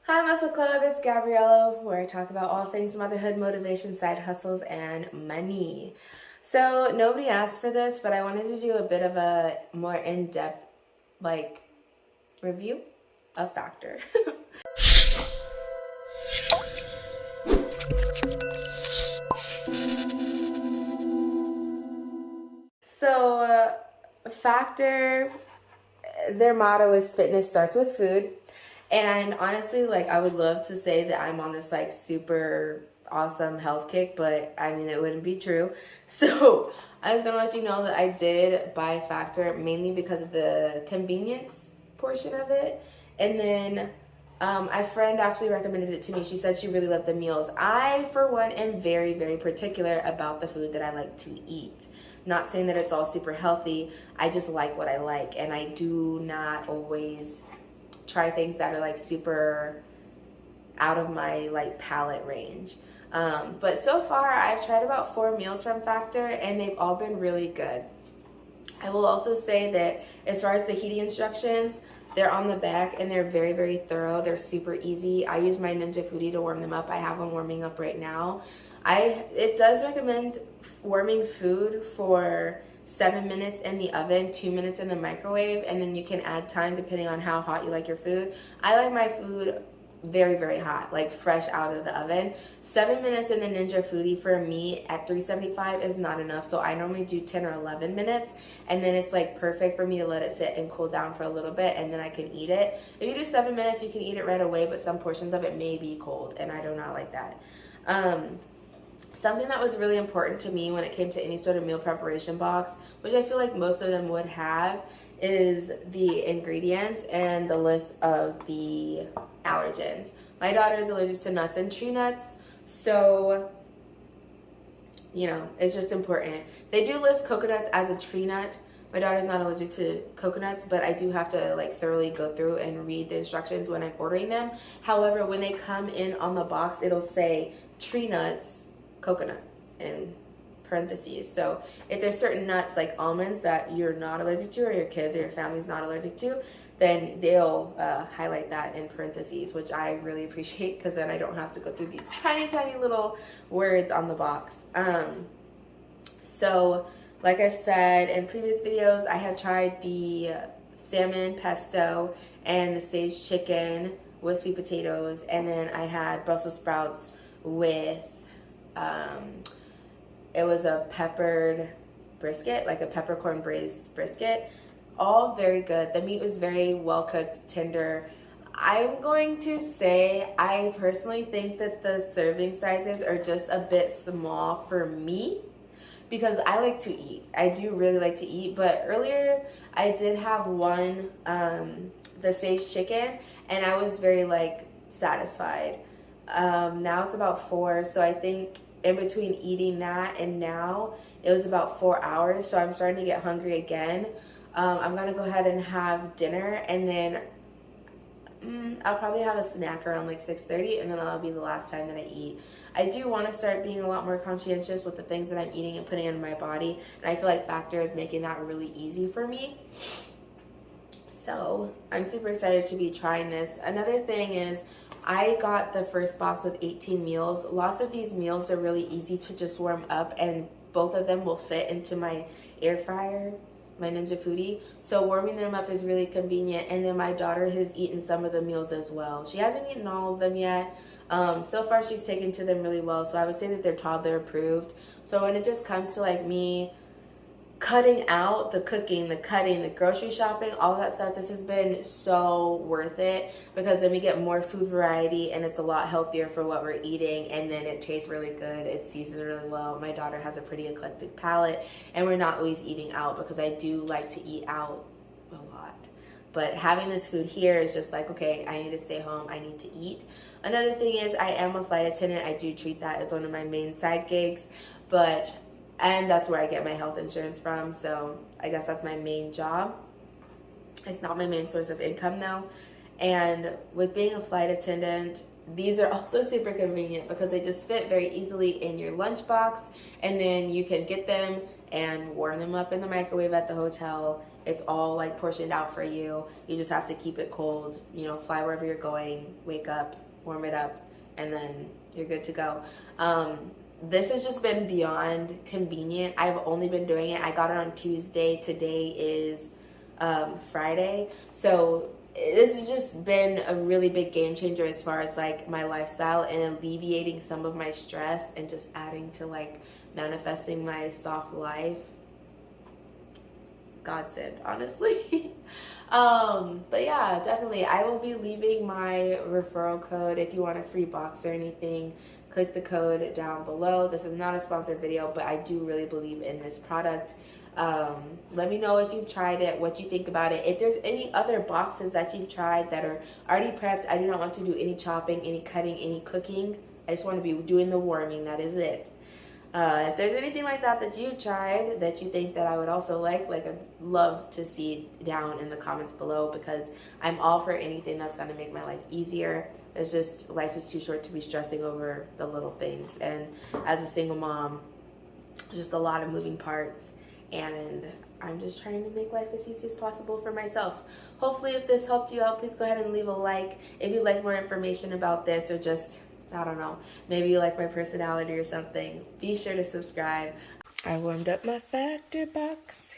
Hi Mustleclub, it's Gabriella, where I talk about all things motherhood, motivation, side hustles, and money. So nobody asked for this, but I wanted to do a bit of a more in-depth review of Factor. So Factor, their motto is fitness starts with food. And honestly, I would love to say that I'm on this super awesome health kick, but I mean, it wouldn't be true. So I was gonna let you know that I did buy Factor mainly because of the convenience portion of it. And then a friend actually recommended it to me. She said she really loved the meals. I, for one, am very, very particular about the food that I like to eat. Not saying that it's all super healthy. I just like what I like, and I do not always try things that are super out of my palate range. But so far I've tried about 4 meals from Factor and they've all been really good. I will also say that as far as the heating instructions, they're on the back and they're very, very thorough. They're super easy. I use my Ninja Foodie to warm them up. I have one warming up right now. It does recommend warming food for 7 minutes in the oven, 2 minutes in the microwave, and then you can add time depending on how hot you like your food. I like my food very, very hot, fresh out of the oven. 7 minutes in the Ninja Foodie for me at 375 is not enough, so I normally do 10 or 11 minutes, and then it's perfect for me to let it sit and cool down for a little bit, and then I can eat it. If you do 7 minutes, you can eat it right away, but some portions of it may be cold, and I do not like that. Something that was really important to me when it came to any sort of meal preparation box, which I feel like most of them would have, is the ingredients and the list of the allergens. My daughter is allergic to nuts and tree nuts, so it's just important. They do list coconuts as a tree nut. My daughter's not allergic to coconuts, but I do have to thoroughly go through and read the instructions when I'm ordering them. However, when they come in on the box, it'll say tree nuts, coconut in parentheses. So if there's certain nuts like almonds that you're not allergic to, or your kids or your family's not allergic to, then they'll highlight that in parentheses, which I really appreciate because then I don't have to go through these tiny, tiny little words on the box. So like I said in previous videos, I have tried the salmon pesto and the sage chicken with sweet potatoes, and then I had Brussels sprouts with it was a peppered brisket, like a peppercorn braised brisket. All very good. The meat was very well cooked, tender. I'm going to say I personally think that the serving sizes are just a bit small for me because I like to eat. I do really like to eat, but earlier I did have one, the sage chicken, and I was very satisfied. Now it's about 4, so I think in between eating that and now it was about 4 hours, so I'm starting to get hungry again. I'm gonna go ahead and have dinner, and then I'll probably have a snack around 6:30, and then that'll be the last time that I eat. I do want to start being a lot more conscientious with the things that I'm eating and putting in my body, and I feel like Factor is making that really easy for me. So I'm super excited to be trying this. Another thing is I got the first box with 18 meals. Lots of these meals are really easy to just warm up, and both of them will fit into my air fryer, my Ninja Foodie. So warming them up is really convenient. And then my daughter has eaten some of the meals as well. She hasn't eaten all of them yet. So far she's taken to them really well. So I would say that they're toddler approved. So when it just comes to me cutting out the cooking, the cutting, the grocery shopping, all that stuff, this has been so worth it because then we get more food variety and it's a lot healthier for what we're eating, and then it tastes really good. It's seasoned really well. My daughter has a pretty eclectic palate, and we're not always eating out because I do like to eat out a lot. But having this food here is just okay, I need to stay home, I need to eat. Another thing is I am a flight attendant. I do treat that as one of my main side gigs, and that's where I get my health insurance from, so I guess that's my main job. It's not my main source of income though. And with being a flight attendant, these are also super convenient because they just fit very easily in your lunchbox, and then you can get them and warm them up in the microwave at the hotel It's all like portioned out for you. You just have to keep it cold, you know, fly wherever you're going, wake up, warm it up, and then you're good to go. This has just been beyond convenient. I've only been doing it. I got it on Tuesday. Today is Friday. So this has just been a really big game changer as far as like my lifestyle and alleviating some of my stress and just adding to like manifesting my soft life. Godsend, honestly. But yeah, definitely. I will be leaving my referral code if you want a free box or anything. Click the code down below. This is not a sponsored video, but I do really believe in this product. Let me know if you've tried it, what you think about it. If there's any other boxes that you've tried that are already prepped, I do not want to do any chopping, any cutting, any cooking. I just want to be doing the warming. That is it. If there's anything like that that you tried that you think that I would also like I'd love to see down in the comments below, because I'm all for anything that's going to make my life easier. It's just life is too short to be stressing over the little things, and as a single mom, just a lot of moving parts, and I'm just trying to make life as easy as possible for myself. Hopefully if this helped you out, please go ahead and leave a like. If you'd like more information about this, or just, I don't know, maybe you like my personality or something, be sure to subscribe. I warmed up my Factor box.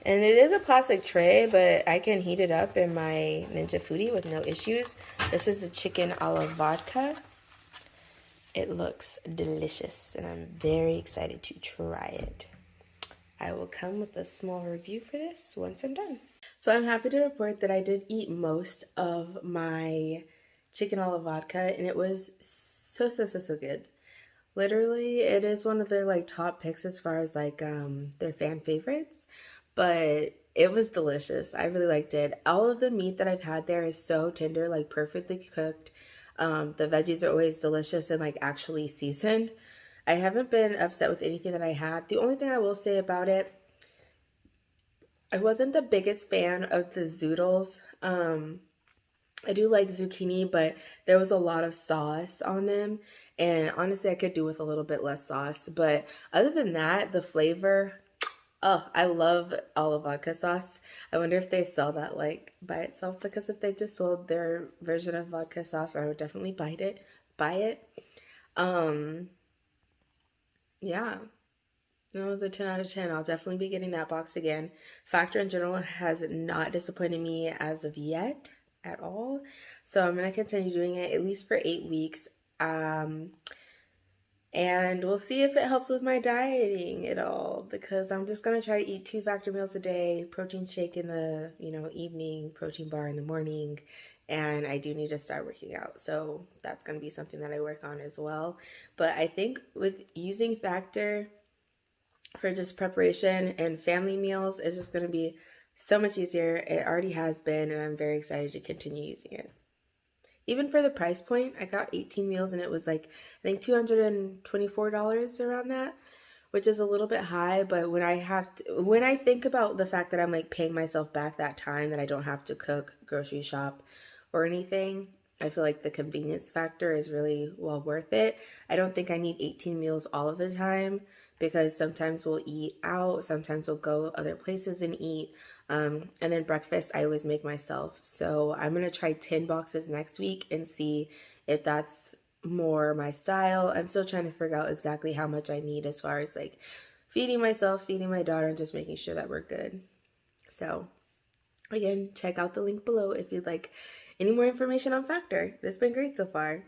And it is a plastic tray, but I can heat it up in my Ninja Foodie with no issues. This is the chicken a la vodka. It looks delicious, and I'm very excited to try it. I will come with a small review for this once I'm done. So I'm happy to report that I did eat most of my chicken a la vodka, and it was so good. Literally, it is one of their like top picks as far as like their fan favorites, but it was delicious. I really liked it. All of the meat that I've had there is so tender, like perfectly cooked. The veggies are always delicious and like actually seasoned. I haven't been upset with anything that I had. The only thing I will say about it, I wasn't the biggest fan of the zoodles. I do like zucchini, but there was a lot of sauce on them, and honestly I could do with a little bit less sauce. But other than that, the flavor, oh, I love olive vodka sauce. I wonder if they sell that like by itself, because if they just sold their version of vodka sauce, I would definitely buy it. Yeah. It was a 10 out of 10. I'll definitely be getting that box again. Factor in general has not disappointed me as of yet at all. So I'm going to continue doing it at least for 8 weeks. And we'll see if it helps with my dieting at all, because I'm just going to try to eat 2 Factor meals a day, protein shake in the, evening, protein bar in the morning, and I do need to start working out. So that's going to be something that I work on as well. But I think with using Factor for just preparation and family meals, it's just going to be so much easier. It already has been, and I'm very excited to continue using it. Even for the price point, I got 18 meals, and it was like, I think $224 around that, which is a little bit high. But when I think about the fact that I'm like paying myself back that time, that I don't have to cook, grocery shop, or anything, I feel like the convenience factor is really well worth it. I don't think I need 18 meals all of the time, because sometimes we'll eat out, sometimes we'll go other places and eat. And then breakfast, I always make myself. So I'm going to try 10 boxes next week and see if that's more my style. I'm still trying to figure out exactly how much I need as far as like feeding myself, feeding my daughter, and just making sure that we're good. So again, check out the link below if you'd like any more information on Factor. It's been great so far.